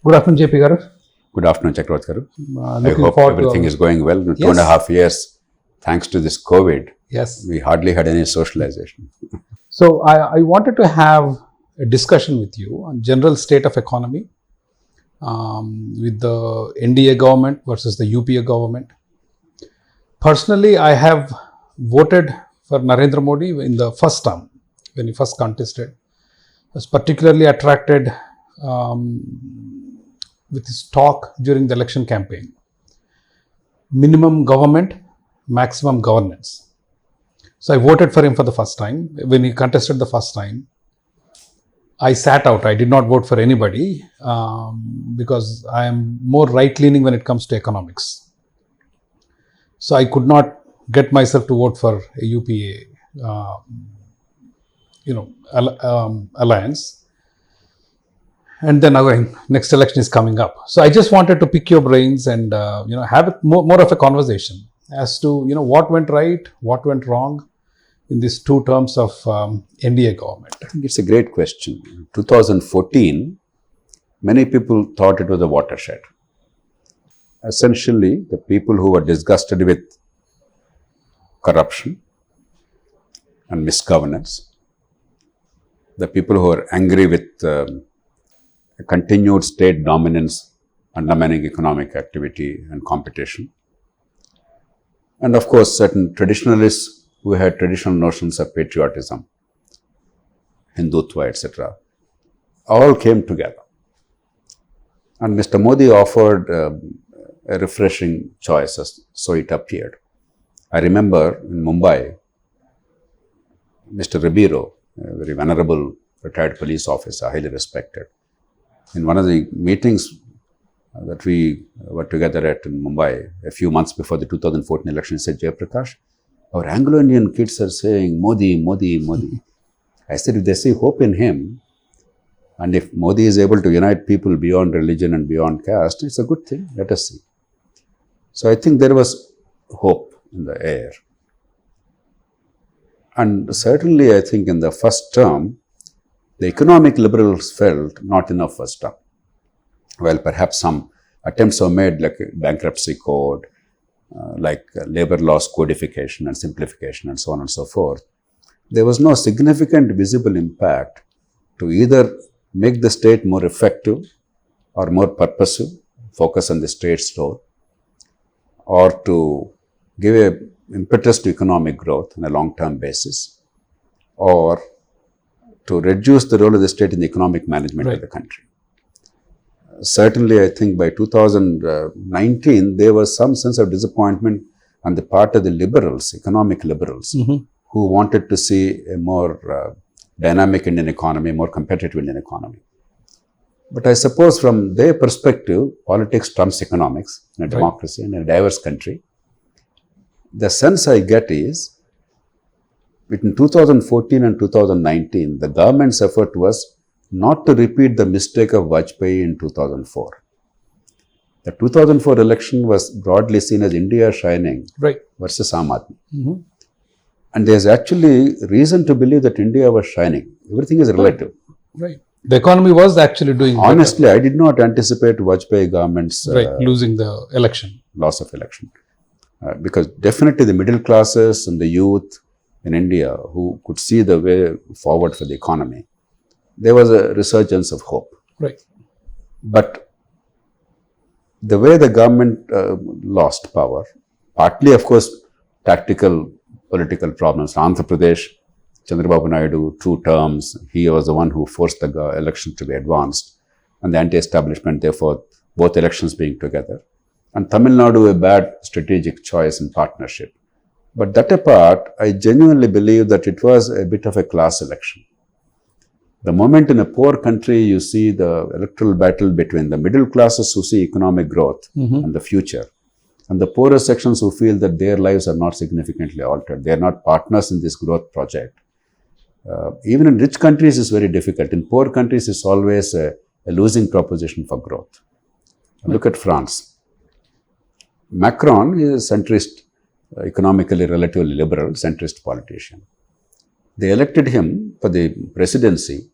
Good afternoon, JP Garu. Good afternoon, Chakravarti Garu. I Looking hope forward everything to is going well. In Yes. 2.5 years, thanks to this COVID, Yes. we hardly had any socialization. So I wanted to have a discussion with you on general state of economy with the NDA government versus the UPA government. Personally, I have voted for Narendra Modi in the first term when he first contested. I was particularly attracted with his talk during the election campaign. Minimum government, maximum governance. So I voted for him for the first time. When he contested the first time, I sat out. I did not vote for anybody because I am more right-leaning when it comes to economics. So I could not get myself to vote for a UPA, alliance. And then again, next election is coming up. So I just wanted to pick your brains and have more of a conversation as to what went right, what went wrong in these 2 terms of NDA government. I think it's a great question. 2014, many people thought it was a watershed. Essentially, the people who were disgusted with corruption and misgovernance, the people who were angry with continued state dominance undermining economic activity and competition, and of course certain traditionalists who had traditional notions of patriotism, Hindutva, etc., all came together. And Mr. Modi offered a refreshing choice, so it appeared. I remember in Mumbai, Mr. Ribeiro, a very venerable retired police officer, highly respected, in one of the meetings that we were together at in Mumbai a few months before the 2014 election, he said, Jayaprakash, our Anglo-Indian kids are saying Modi, Modi, Modi. I said, if they see hope in him, and if Modi is able to unite people beyond religion and beyond caste, it's a good thing. Let us see. So I think there was hope in the air. And certainly I think in the first term, the economic liberals felt not enough first term. Well, perhaps some attempts were made like bankruptcy code, like labor laws codification and simplification and so on and so forth. There was no significant visible impact to either make the state more effective or more purposive, focus on the state's role, or to give an impetus to economic growth on a long-term basis, or to reduce the role of the state in the economic management of the country. Certainly, I think by 2019, there was some sense of disappointment on the part of the liberals, economic liberals, who wanted to see a more dynamic Indian economy, more competitive Indian economy. But I suppose from their perspective, politics trumps economics in a democracy and in a diverse country. The sense I get is, between 2014 and 2019, the government's effort was not to repeat the mistake of Vajpayee in 2004. The 2004 election was broadly seen as India shining versus Aam Aadmi. And there's actually reason to believe that India was shining. Everything is relative. The economy was actually doing Honestly, I did not anticipate Vajpayee government's losing the election. Loss of election. Because definitely the middle classes and the youth in India who could see the way forward for the economy, there was a resurgence of hope. But the way the government lost power, partly of course tactical political problems. Andhra Pradesh, Chandrababu Naidu, 2 terms, he was the one who forced the election to be advanced, and the anti-establishment, therefore both elections being together. And Tamil Nadu, a bad strategic choice in partnership. But that apart, I genuinely believe that it was a bit of a class election. The moment in a poor country you see the electoral battle between the middle classes who see economic growth and the future, and the poorer sections who feel that their lives are not significantly altered. They are not partners in this growth project. Even in rich countries, it's very difficult. In poor countries, it's always a losing proposition for growth. Look at France. Macron is a centrist, economically relatively liberal, centrist politician. They elected him for the presidency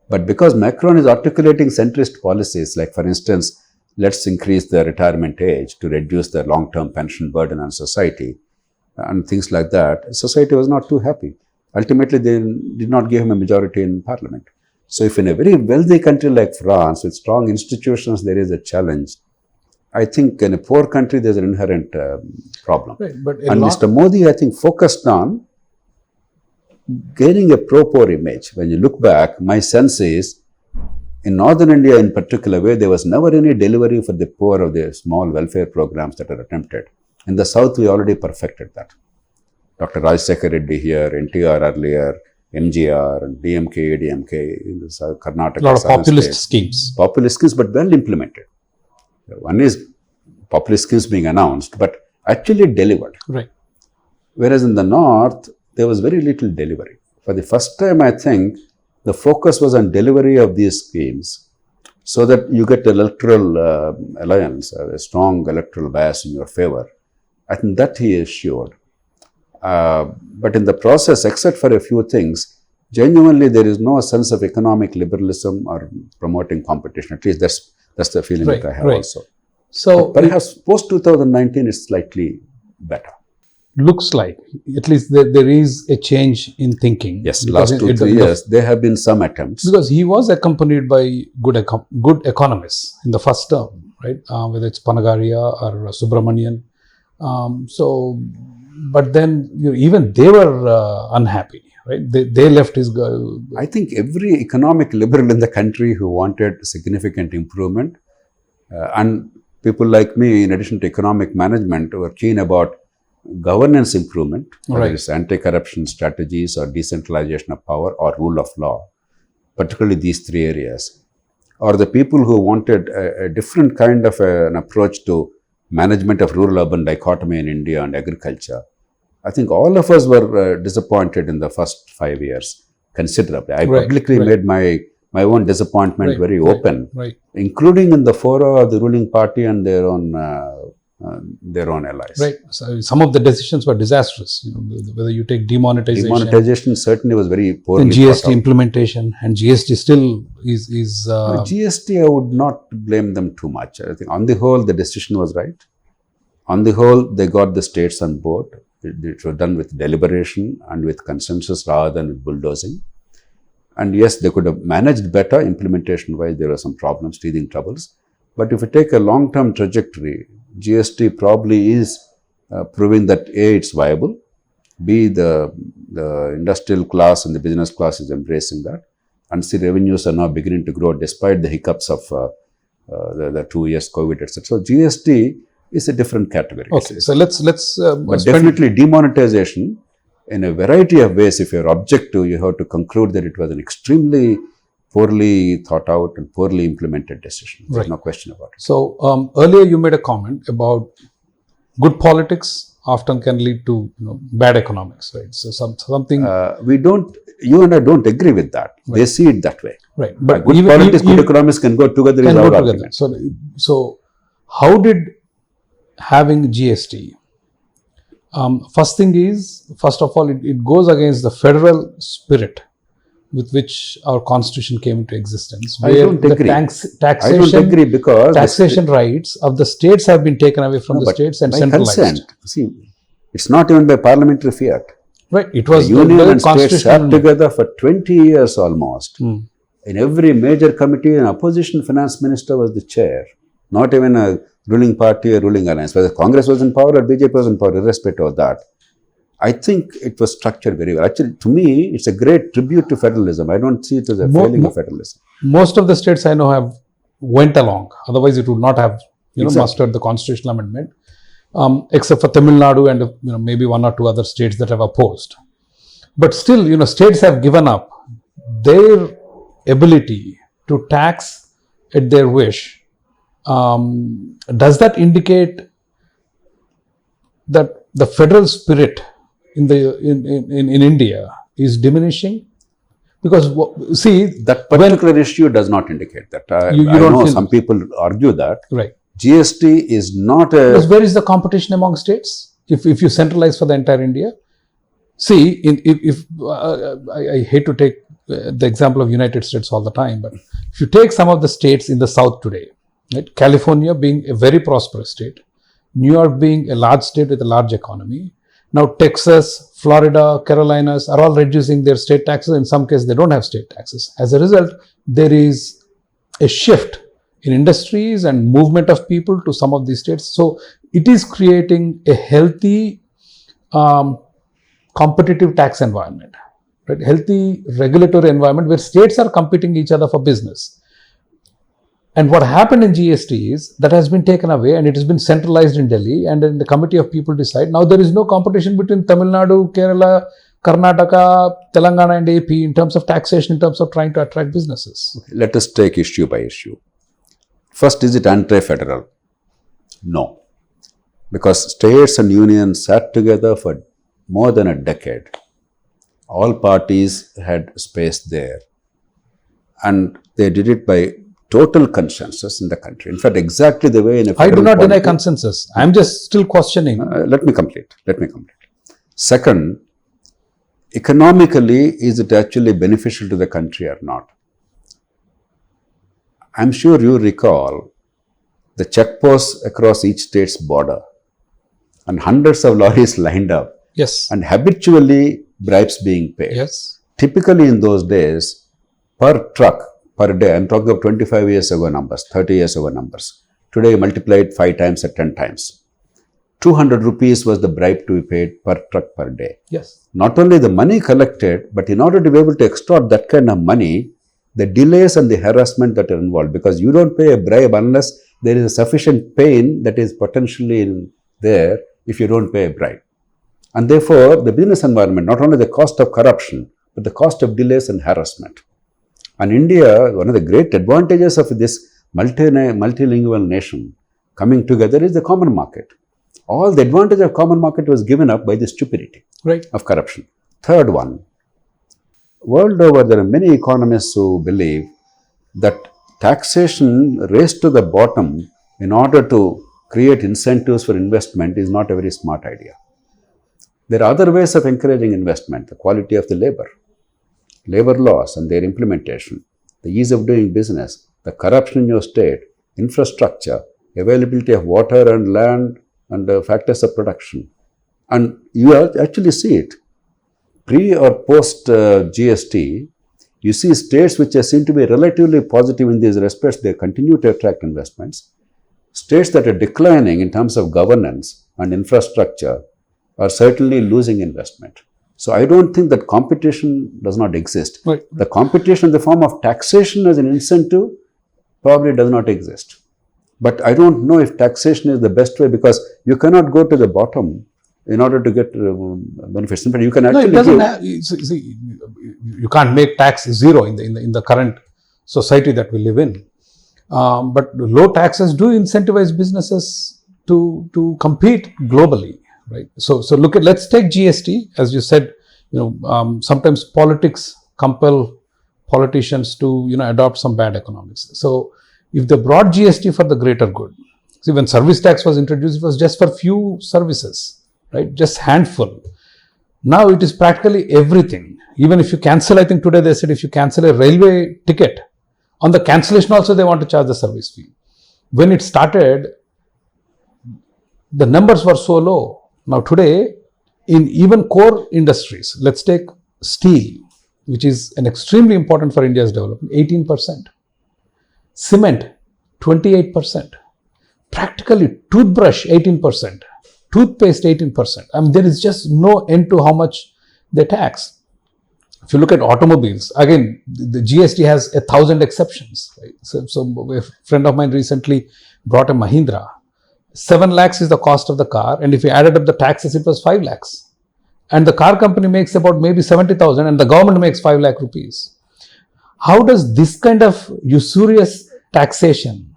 But because Macron is articulating centrist policies, like for instance, let's increase the retirement age to reduce the long-term pension burden on society and things like that, society was not too happy. Ultimately, they did not give him a majority in parliament. So if in a very wealthy country like France, with strong institutions, there is a challenge, I think in a poor country, there's an inherent problem. Right, but and Mr. Modi, I think, focused on gaining a pro-poor image. When you look back, my sense is, in northern India in particular, where there was never any delivery for the poor of the small welfare programs that are attempted. In the south, we already perfected that. Dr. Rajshekhar Reddy here, NTR earlier, MGR, DMK, ADMK, in the Karnataka. A lot of populist schemes. Populist schemes, but well implemented. One is populist schemes being announced, but actually delivered. Right. Whereas in the north, there was very little delivery. For the first time, I think, the focus was on delivery of these schemes so that you get electoral alliance, a strong electoral bias in your favor. I think that he assured. But in the process, except for a few things, genuinely there is no sense of economic liberalism or promoting competition. At least that's the feeling that I have also. So but perhaps post-2019 is slightly better. Looks like, at least there is a change in thinking. Yes, last 2-3 years, there have been some attempts. Because he was accompanied by good economists in the first term, right? Whether it's Panagaria or Subramanian. But then even they were unhappy, right? They left his. I think every economic liberal in the country who wanted significant improvement, and people like me, in addition to economic management, were keen about governance improvement, whether it's anti-corruption strategies or decentralization of power or rule of law, particularly these three areas, or the people who wanted a different kind of an approach to management of rural-urban dichotomy in India and agriculture. I think all of us were disappointed in the first 5 years considerably. I publicly made my own disappointment very open, including in the fora of the ruling party and their own allies. Right. So some of the decisions were disastrous. Whether you take demonetization. Demonetization certainly was very poorly. And GST implementation, and GST still is. GST, I would not blame them too much. I think on the whole, the decision was right. On the whole, they got the states on board. It was done with deliberation and with consensus rather than with bulldozing. And yes, they could have managed better implementation-wise. There were some problems, teething troubles. But if you take a long-term trajectory, GST probably is proving that A, it's viable, B, the industrial class and the business class is embracing that, and C, revenues are now beginning to grow despite the hiccups of the 2 years COVID, etc. So GST is a different category. Okay, so let's but definitely demonetization, in a variety of ways, if you're objective, you have to conclude that it was an extremely poorly thought out and poorly implemented decision. There's no question about it. So earlier you made a comment about good politics often can lead to bad economics, right? So something you and I don't agree with that. Right. They see it that way. Right. But good politics, good economics can go together is our argument. So how did having GST, first of all, it goes against the federal spirit with which our constitution came into existence. I don't agree. I don't agree because taxation rights of the states have been taken away from the states and centralized. Consent. See, it's not even by parliamentary fiat. Right. It was the union and states sat together for 20 years almost. In every major committee, an opposition finance minister was the chair, not even a ruling party or ruling alliance. Whether Congress was in power or BJP was in power, irrespective of that. I think it was structured very well. Actually, to me, it's a great tribute to federalism. I don't see it as a failing of federalism. Most of the states I know have went along. Otherwise, it would not have mustered the constitutional amendment, except for Tamil Nadu and maybe one or two other states that have opposed. But still, states have given up their ability to tax at their wish. Does that indicate that the federal spirit in India is diminishing? Because see, that particular issue does not indicate that. I know some people argue that. Right. GST is not a. Because where is the competition among states? If you centralize for the entire India, see, I hate to take the example of United States all the time, but if you take some of the states in the South today, right? California being a very prosperous state, New York being a large state with a large economy, now Texas, Florida, Carolinas are all reducing their state taxes. In some cases, they don't have state taxes. As a result, there is a shift in industries and movement of people to some of these states. So it is creating a healthy competitive tax environment, right? Healthy regulatory environment where states are competing each other for business. And what happened in GST is that has been taken away and it has been centralized in Delhi, and then the committee of people decide. Now there is no competition between Tamil Nadu, Kerala, Karnataka, Telangana and AP in terms of taxation, in terms of trying to attract businesses. Okay, let us take issue by issue. First, is it anti-federal? No. Because states and unions sat together for more than a decade. All parties had space there. And they did it by total consensus in the country. In fact, exactly the way in a federal I do not deny polity- consensus. I am just still questioning. Let me complete. Second, economically, is it actually beneficial to the country or not? I'm sure you recall the checkposts across each state's border and hundreds of lorries lined up Yes. and habitually bribes being paid. Yes. Typically in those days, per truck, per day, I'm talking of 25 years ago numbers, 30 years ago numbers. Today multiplied 5 times or 10 times. 200 rupees was the bribe to be paid per truck per day. Yes. Not only the money collected, but in order to be able to extort that kind of money, the delays and the harassment that are involved, because you don't pay a bribe unless there is a sufficient pain that is potentially there if you don't pay a bribe. And therefore, the business environment, not only the cost of corruption, but the cost of delays and harassment. And India, one of the great advantages of this multilingual nation coming together is the common market. All the advantage of common market was given up by the stupidity of corruption. Third one, world over there are many economists who believe that taxation raised to the bottom in order to create incentives for investment is not a very smart idea. There are other ways of encouraging investment, the quality of the labor laws and their implementation, the ease of doing business, the corruption in your state, infrastructure, availability of water and land, and the factors of production. And you actually see it. Pre or post GST, you see states which seem to be relatively positive in these respects, they continue to attract investments. States that are declining in terms of governance and infrastructure are certainly losing investment. So I don't think that competition does not exist. Right. The competition in the form of taxation as an incentive probably does not exist. But I don't know if taxation is the best way, because you cannot go to the bottom in order to get benefits. But you can No, actually it doesn't see, you can't make tax zero in the current society that we live in. But low taxes do incentivize businesses to compete globally, right? So let's take GST, as you said. Sometimes politics compel politicians to adopt some bad economics. So if they brought GST for the greater good, see, when service tax was introduced, it was just for few services, right? Just handful. Now it is practically everything. Even if you cancel, I think today they said if you cancel a railway ticket, on the cancellation also they want to charge the service fee. When it started, the numbers were so low. Now today, in even core industries, let's take steel, which is an extremely important for India's development, 18%. Cement, 28%. Practically toothbrush, 18%. Toothpaste, 18%. I mean, there is just no end to how much they tax. If you look at automobiles, again, the GST has 1,000 exceptions. Right? So a friend of mine recently brought a Mahindra. 7 lakhs is the cost of the car, and if you added up the taxes, it was 5 lakhs. And the car company makes about maybe 70,000, and the government makes 5 lakh rupees. How does this kind of usurious taxation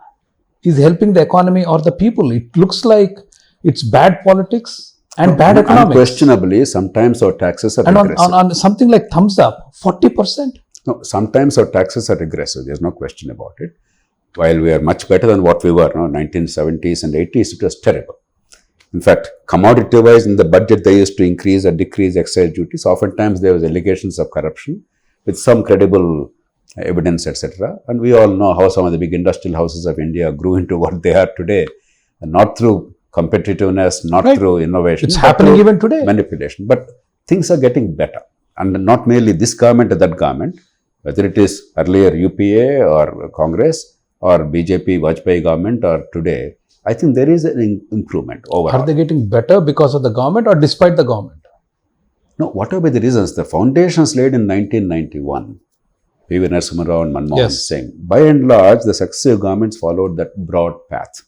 is helping the economy or the people? It looks like it's bad politics and bad economics. Unquestionably, sometimes our taxes are regressive. And on something like thumbs up, 40%. No, sometimes our taxes are regressive. There's no question about it. While we are much better than what we were, 1970s and 80s, it was terrible. In fact, commodity-wise, in the budget, they used to increase or decrease excise duties. Oftentimes, there was allegations of corruption. with some credible evidence, etc. And we all know how some of the big industrial houses of India grew into what they are today, and not through competitiveness, not Right. through innovation. It's but happening through even today. Manipulation. But things are getting better. And not merely this government or that government, whether it is earlier UPA or Congress or BJP, Vajpayee government or today, I think there is an improvement overall. Are they getting better because of the government or despite the government? No, whatever the reasons, the foundations laid in 1991, P.V. Narasimha Rao and Manmohan Yes. Singh, by and large, the successive governments followed that broad path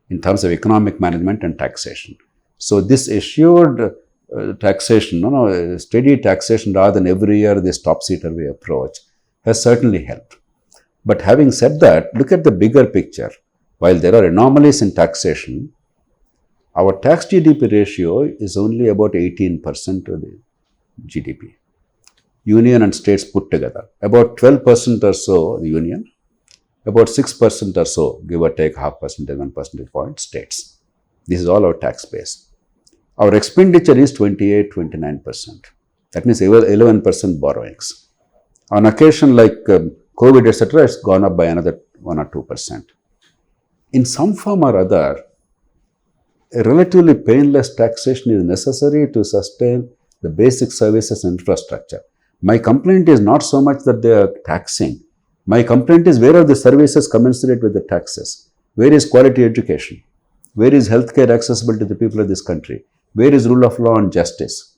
in terms of economic management and taxation. So this assured taxation, steady taxation rather than every year this topsy-turvy approach has certainly helped. But having said that, look at the bigger picture. While there are anomalies in taxation, our tax GDP ratio is only about 18% of the GDP. Union and states put together. About 12% or so, the union, about 6% or so, give or take half percentage, 1 percentage point, states. This is all our tax base. Our expenditure is 28-29%. That means 11% borrowings. On occasion like COVID, etc., it's gone up by another 1 or 2%. In some form or other, a relatively painless taxation is necessary to sustain the basic services and infrastructure. My complaint is not so much that they are taxing. My complaint is, where are the services commensurate with the taxes? Where is quality education? Where is healthcare accessible to the people of this country? Where is rule of law and justice?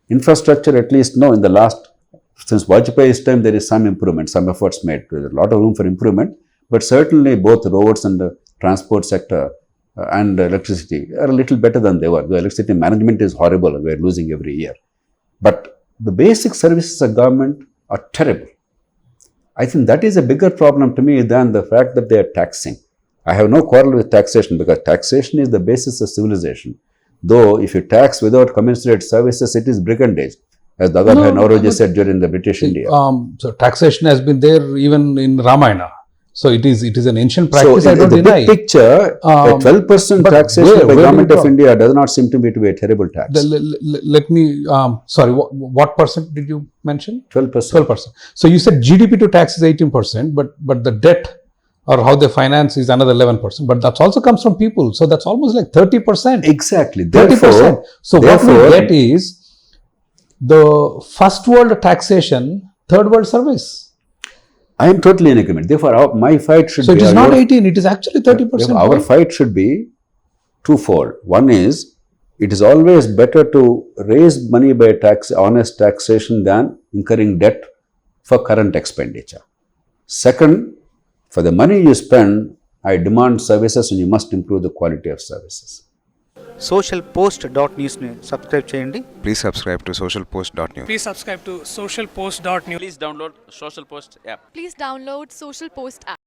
Infrastructure, at least, no, in the last, since Vajpayee's time, there is some improvement, some efforts made. There is a lot of room for improvement, but certainly both roads and the transport sector and electricity are a little better than they were. The electricity management is horrible. We are losing every year. But the basic services of government are terrible. I think that is a bigger problem to me than the fact that they are taxing. I have no quarrel with taxation, because taxation is the basis of civilization. Though if you tax without commensurate services, it is brigandage, as Dadabhai Nauroji said during the British India. So taxation has been there even in Ramayana. So it is an ancient practice. So I don't the deny. big picture, a 12% but taxation by where government do you of go? India does not seem to be a terrible tax. Let me, sorry, what percent did you mention? 12%. 12%. So you said GDP to tax is 18%, but the debt or how they finance is another 11%. But that also comes from people. So that's almost like 30%. Exactly. 30%. So what we therefore, get is the first world taxation, third world service. I am totally in agreement. Therefore, my fight should So be... it is not 18, it is actually 30%. Therefore, our fight should be twofold. One is, it is always better to raise money by honest taxation than incurring debt for current expenditure. Second, for the money you spend, I demand services and you must improve the quality of services. SocialPost.news ని subscribe చేయండి. Please subscribe to SocialPost.news. Please subscribe to SocialPost.news. Please download SocialPost app. Please download SocialPost app.